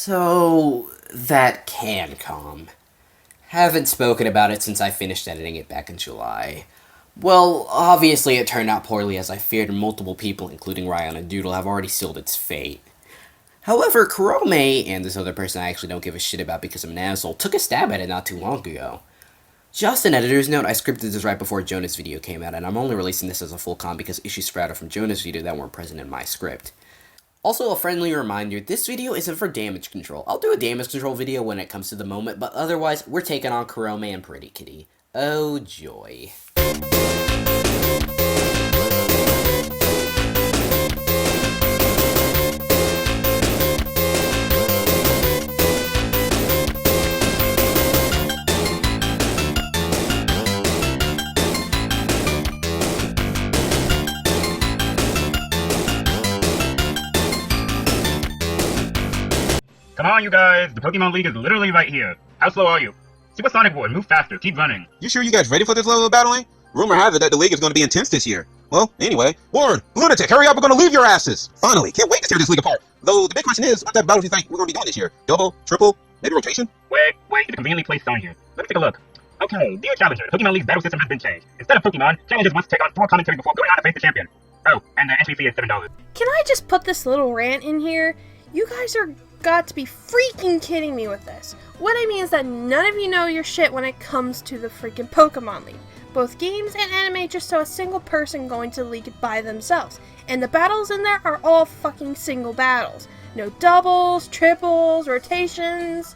So, that can comm. Haven't spoken about it since I finished editing it back in July. Well, obviously it turned out poorly as I feared, and multiple people, including Ryan and Doodle, have already sealed its fate. However, Kurome, and this other person I actually don't give a shit about because I'm an asshole, took a stab at it not too long ago. Just an editor's note, I scripted this right before Jonah's video came out, and I'm only releasing this as a full comm because issues sprouted from Jonah's video that weren't present in my script. Also, a friendly reminder, this video isn't for damage control. I'll do a damage control video when it comes to the moment, but otherwise, we're taking on Kurome and Prtyktty. Oh joy. Come on, you guys! The Pokemon League is literally right here. How slow are you? Supersonic Board, move faster, keep running. You sure you guys ready for this level of battling? Rumor has it that the league is going to be intense this year. Well, anyway, Ward, Lunatic, hurry up, we're going to leave your asses! Finally, can't wait to tear this league apart. Though, the big question is, what type of battles do you think we're going to be doing this year? Double? Triple? Maybe rotation? Wait, it's a conveniently placed sign here. Let me take a look. Okay, dear Challenger, the Pokemon League's battle system has been changed. Instead of Pokemon, challengers must take on 4 commentaries before going on to face the champion. Oh, and the entry fee is $7. Can I just put this little rant in here? You guys are got to be freaking kidding me with this. What I mean is that none of you know your shit when it comes to the freaking Pokemon League. Both games and anime just show a single person going to the league by themselves. And the battles in there are all fucking single battles. No doubles, triples, rotations.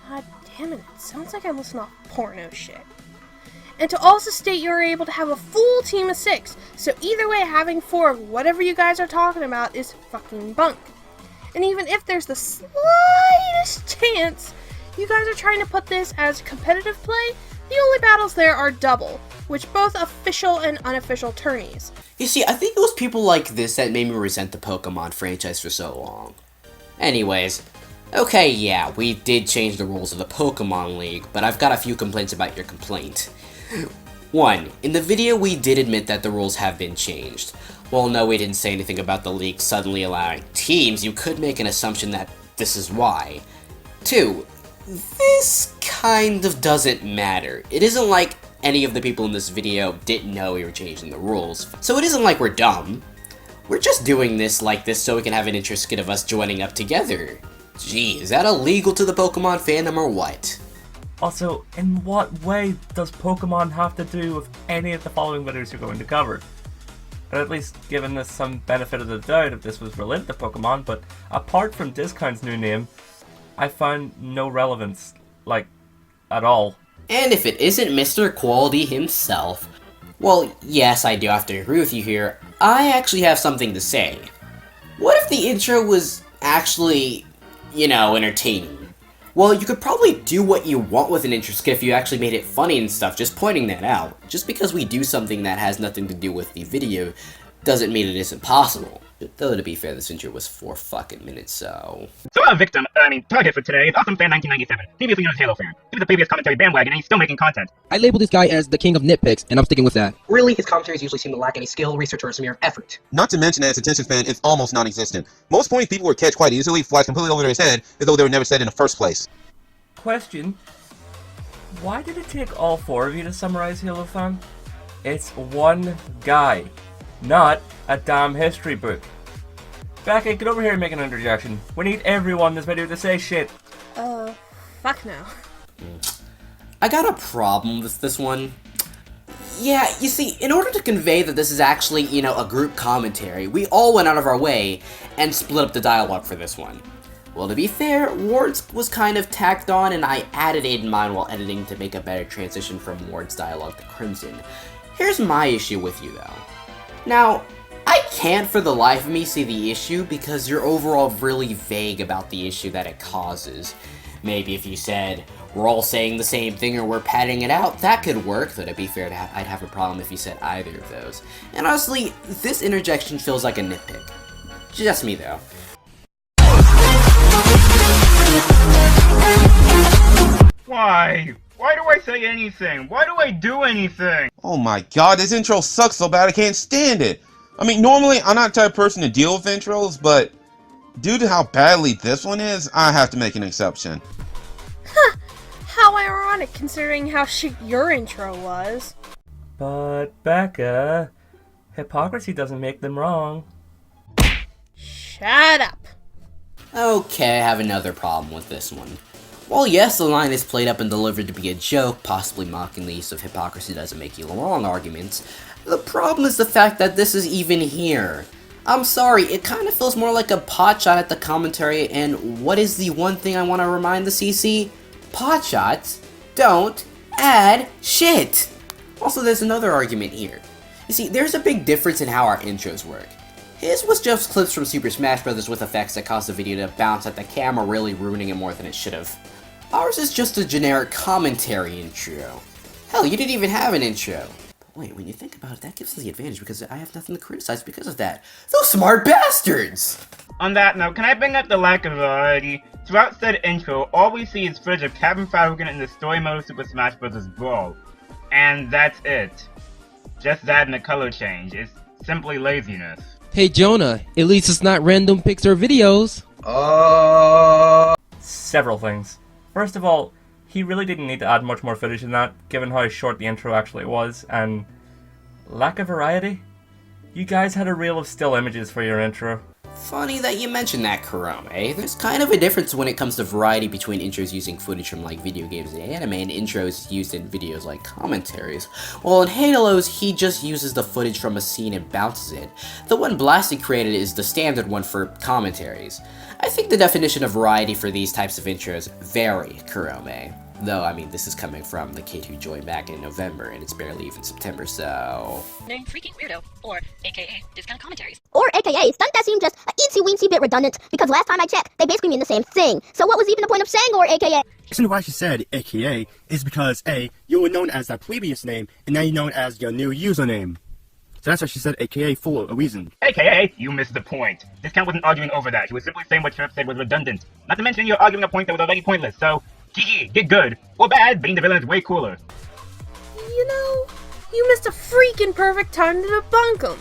God damn it, it sounds like I'm listening to porno shit. And to also state you're able to have a full team of 6. So either way, having 4 of whatever you guys are talking about is fucking bunk. And even if there's the slightest chance you guys are trying to put this as competitive play, the only battles there are double, which both official and unofficial tourneys. You see, I think it was people like this that made me resent the Pokemon franchise for so long. Anyways, okay, yeah, we did change the rules of the Pokemon League, but I've got a few complaints about your complaint. 1. In the video, we did admit that the rules have been changed. Well, no, we didn't say anything about the league suddenly allowing teams. You could make an assumption that this is why. 2. This kind of doesn't matter. It isn't like any of the people in this video didn't know we were changing the rules. So it isn't like we're dumb. We're just doing this like this so we can have an interest of us joining up together. Gee, is that illegal to the Pokemon fandom or what? Also, in what way does Pokemon have to do with any of the following videos you're going to cover? Or at least given this some benefit of the doubt if this was related to Pokemon, but apart from Discount's new name, I found no relevance, like, at all. And if it isn't Mr. Quality himself, well, yes, I do have to agree with you here, I actually have something to say. What if the intro was actually, entertaining? Well, you could probably do what you want with an intro skit if you actually made it funny and stuff, just pointing that out. Just because we do something that has nothing to do with the video doesn't mean it isn't possible. Though, to be fair, this intro was 4 fucking minutes, so... So our target for today is Awesome Fan 1997, previously known as Halo Fan. He was a previous commentary bandwagon and he's still making content. I label this guy as the king of nitpicks, and I'm sticking with that. Really, his commentaries usually seem to lack any skill, research, or a smear of effort. Not to mention that his attention span is almost non-existent. Most points people would catch quite easily flies completely over his head as though they were never said in the first place. Question: why did it take all 4 of you to summarize Halo Fan? It's one guy, not a damn history book. Becky, get over here and make an interjection. We need everyone in this video to say shit. Fuck no. I got a problem with this one. Yeah, you see, in order to convey that this is actually, a group commentary, we all went out of our way and split up the dialogue for this one. Well, to be fair, Ward's was kind of tacked on, and I added it in mine while editing to make a better transition from Ward's dialogue to Crimson. Here's my issue with you, though. Now, I can't for the life of me see the issue because you're overall really vague about the issue that it causes. Maybe if you said, we're all saying the same thing or we're padding it out, that could work, though to be fair, I'd have a problem if you said either of those. And honestly, this interjection feels like a nitpick. Just me, though. Why? Why do I say anything? Why do I do anything? Oh my god, this intro sucks so bad I can't stand it. I mean, normally I'm not the type of person to deal with intros, but Due to how badly this one is, I have to make an exception. How ironic, considering how shit your intro was. But, Becca, hypocrisy doesn't make them wrong. Shut up. Okay, I have another problem with this one. While yes, the line is played up and delivered to be a joke, possibly mocking the use of hypocrisy doesn't make you wrong arguments, the problem is the fact that this is even here. I'm sorry, it kind of feels more like a potshot at the commentary, and what is the one thing I want to remind the CC? Potshots don't add shit! Also, there's another argument here. You see, there's a big difference in how our intros work. His was just clips from Super Smash Bros. With effects that cause the video to bounce at the camera, really ruining it more than it should have. Ours is just a generic commentary intro. Hell, you didn't even have an intro. But wait, when you think about it, that gives us the advantage because I have nothing to criticize because of that. Those smart bastards! On that note, can I bring up the lack of variety? Throughout said intro, all we see is footage of Captain Falcon in the story mode of Super Smash Bros. Brawl. And that's it. Just that and a color change. It's simply laziness. Hey Jonah, at least it's not random pics or videos. Several things. First of all, he really didn't need to add much more footage than that, given how short the intro actually was, and lack of variety? You guys had a reel of still images for your intro. Funny that you mentioned that, Kurome. There's kind of a difference when it comes to variety between intros using footage from like video games and anime and intros used in videos like commentaries. While in Halo's, he just uses the footage from a scene and bounces it. The one Blasty created is the standard one for commentaries. I think the definition of variety for these types of intros vary, Kurome. Though, I mean, this is coming from the kid who joined back in November, and it's barely even September, so... Name freaking weirdo, or aka discount commentaries. Or AKA, doesn't that seem just a eensy-weensy bit redundant? Because last time I checked, they basically mean the same thing. So what was even the point of saying or AKA? The reason why she said AKA is because A, you were known as that previous name, and now you're known as your new username. So that's why she said AKA for a reason. AKA, you missed the point. Discount wasn't arguing over that. He was simply saying what Trip said was redundant. Not to mention you're arguing a point that was already pointless, so... GG, get good. Or bad, being the villain is way cooler. You know, you missed a freaking perfect time to debunk him.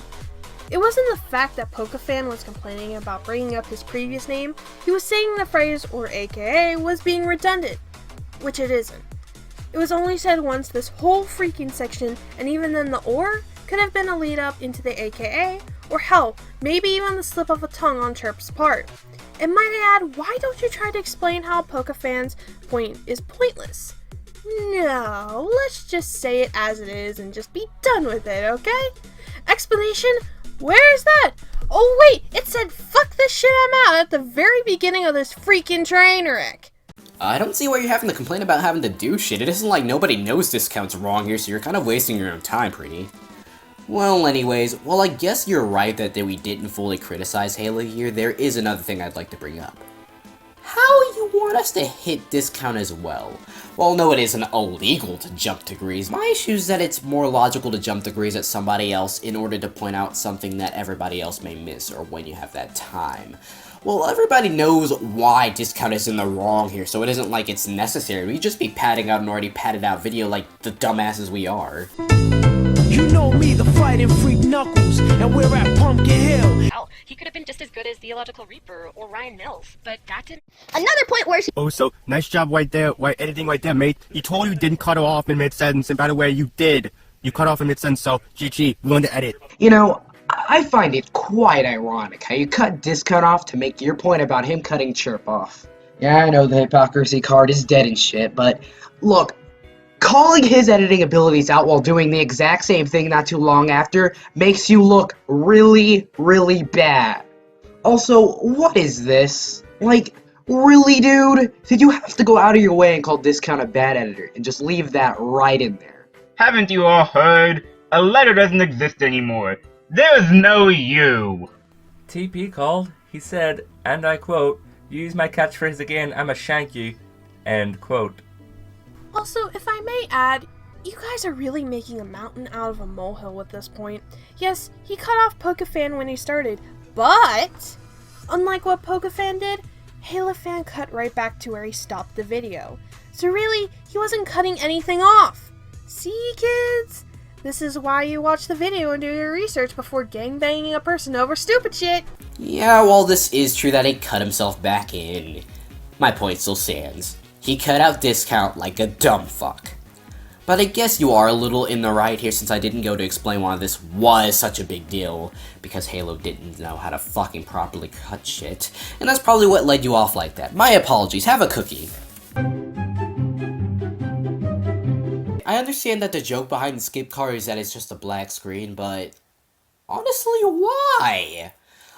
It wasn't the fact that PokeFan was complaining about bringing up his previous name. He was saying the phrase, or AKA, was being redundant. Which it isn't. It was only said once this whole freaking section, and even then the or could have been a lead up into the AKA, or hell, maybe even the slip of a tongue on Chirp's part. And might I add, why don't you try to explain how PokeFan's point is pointless? No, let's just say it as it is and just be done with it, okay? Explanation? Where's that? Oh wait, it said fuck this shit I'm out at the very beginning of this freaking train wreck. I don't see why you're having to complain about having to do shit. It isn't like nobody knows Discount's wrong here, so you're kind of wasting your own time, Prtyktty. Well, anyways, while I guess you're right that we didn't fully criticize Halo here, there is another thing I'd like to bring up. How you want us to hit Discount as well? Well, no, it isn't illegal to jump degrees. My issue is that it's more logical to jump degrees at somebody else in order to point out something that everybody else may miss, or when you have that time. Well, everybody knows why Discount is in the wrong here, so it isn't like it's necessary. We'd just be padding out an already padded out video like the dumbasses we are. You know me, the fighting freak Knuckles, and we're at Pumpkin Hill. Hell, he could have been just as good as Theological Reaper or Ryan Mills, but that didn't... Another point where she... Oh, so nice job right there, right editing right there, mate. You told you didn't cut her off in mid-sentence, and by the way, you did. You cut off in mid-sentence, so GG, learn to edit. You know, I find it quite ironic how you cut Discount off to make your point about him cutting Chirp off. Yeah, I know the hypocrisy card is dead and shit, but look, calling his editing abilities out while doing the exact same thing not too long after makes you look really, really bad. Also, what is this? Like, really, dude? Did you have to go out of your way and call Discount a bad editor and just leave that right in there? Haven't you all heard? A letter doesn't exist anymore. There's no you. TP called. He said, and I quote, "Use my catchphrase again, I'ma shank you." End quote. Also, if I may add, you guys are really making a mountain out of a molehill with this point. Yes, he cut off PokeFan when he started, but unlike what PokeFan did, HaloFan cut right back to where he stopped the video. So really, he wasn't cutting anything off. See, kids? This is why you watch the video and do your research before gangbanging a person over stupid shit. Yeah, well, this is true that he cut himself back in. My point still stands. He cut out Discount like a dumb fuck. But I guess you are a little in the right here since I didn't go to explain why this was such a big deal, because Halo didn't know how to fucking properly cut shit, and that's probably what led you off like that. My apologies, have a cookie. I understand that the joke behind the skip card is that it's just a black screen, but honestly, why?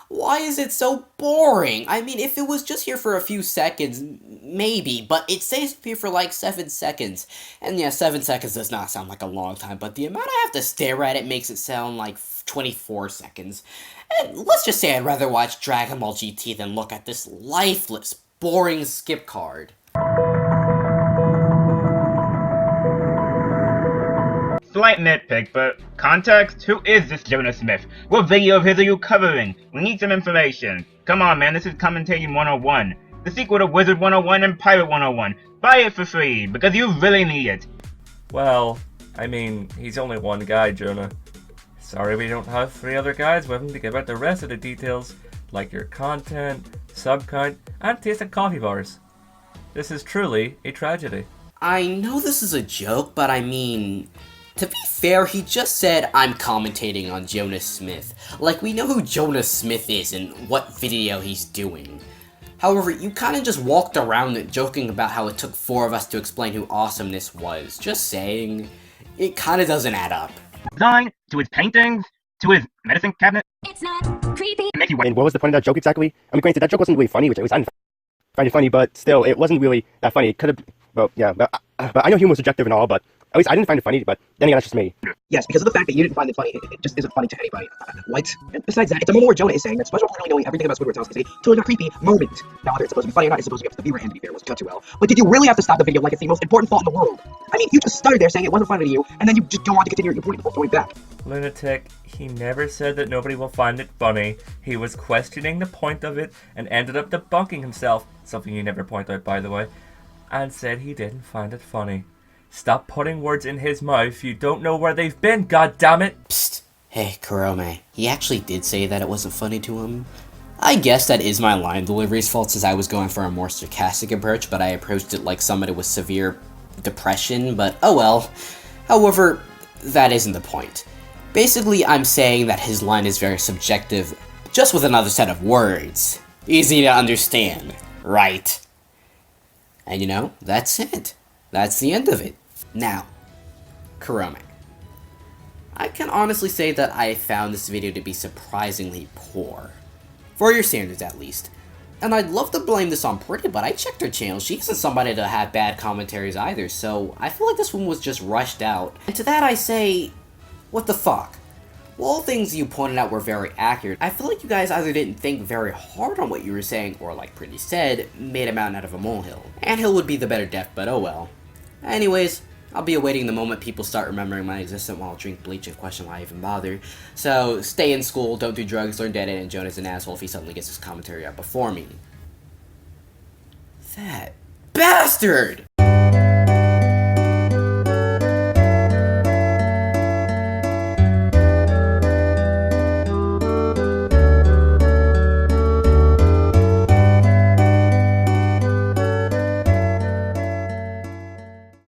Why is it so boring? I mean, if it was just here for a few seconds, maybe, but it stays here for like 7 seconds. And yeah, 7 seconds does not sound like a long time, but the amount I have to stare at it makes it sound like 24 seconds. And let's just say I'd rather watch Dragon Ball GT than look at this lifeless, boring skip card. Slight nitpick, but context? Who is this Jonah Smith? What video of his are you covering? We need some information. Come on, man, this is Commentating 101. The sequel to Wizard 101 and Pirate 101. Buy it for free, because you really need it. Well, I mean, he's only one guy, Jonah. Sorry we don't have 3 other guys with him to give out the rest of the details, like your content, sub count, and taste of coffee bars. This is truly a tragedy. I know this is a joke, but I mean, to be fair, he just said, I'm commentating on Jonah Smith. Like, we know who Jonah Smith is and what video he's doing. However, you kinda just walked around it joking about how it took 4 of us to explain who Awesomeness was. Just saying, it kinda doesn't add up. Design, to his paintings, to his medicine cabinet. It's not creepy. Make you And what was the point of that joke exactly? I mean, granted, that joke wasn't really funny, which I didn't find it funny, but still, it wasn't really that funny. It could have, well, yeah, but I know humor was subjective and all, but at least I didn't find it funny, but then again, that's just me. Yes, because of the fact that you didn't find it funny, it just isn't funny to anybody. What? And besides that, it's a moment where Jonah is saying that SpongeBob really knowing everything about Squidward tells us to say, totally not creepy moment. Now, whether it's supposed to be funny or not, it's supposed to be up to the viewer, and to be fair, it wasn't cut too well. But did you really have to stop the video like it's the most important fault in the world? I mean, you just started there saying it wasn't funny to you, and then you just go on to continue your point before going back. Lunatic, he never said that nobody will find it funny. He was questioning the point of it and ended up debunking himself, something you never point out, by the way, and said he didn't find it funny. Stop putting words in his mouth. You don't know where they've been, goddammit! Psst. Hey, Kurome. He actually did say that it wasn't funny to him. I guess that is my line delivery's fault since I was going for a more sarcastic approach, but I approached it like somebody with severe depression, but oh well. However, that isn't the point. Basically, I'm saying that his line is very subjective, just with another set of words. Easy to understand, right? And you know, that's it. That's the end of it. Now, Kurome. I can honestly say that I found this video to be surprisingly poor. For your standards, at least. And I'd love to blame this on Prtyktty, but I checked her channel. She isn't somebody to have bad commentaries either, so I feel like this one was just rushed out. And to that I say, what the fuck? Well, all things you pointed out were very accurate. I feel like you guys either didn't think very hard on what you were saying, or like Prtyktty said, made a mountain out of a molehill. Anthill would be the better death, but oh well. Anyways, I'll be awaiting the moment people start remembering my existence while I'll drink bleach and question why I even bother. So, stay in school, don't do drugs, learn dead, and Jonah's an asshole if he suddenly gets his commentary out before me. That bastard!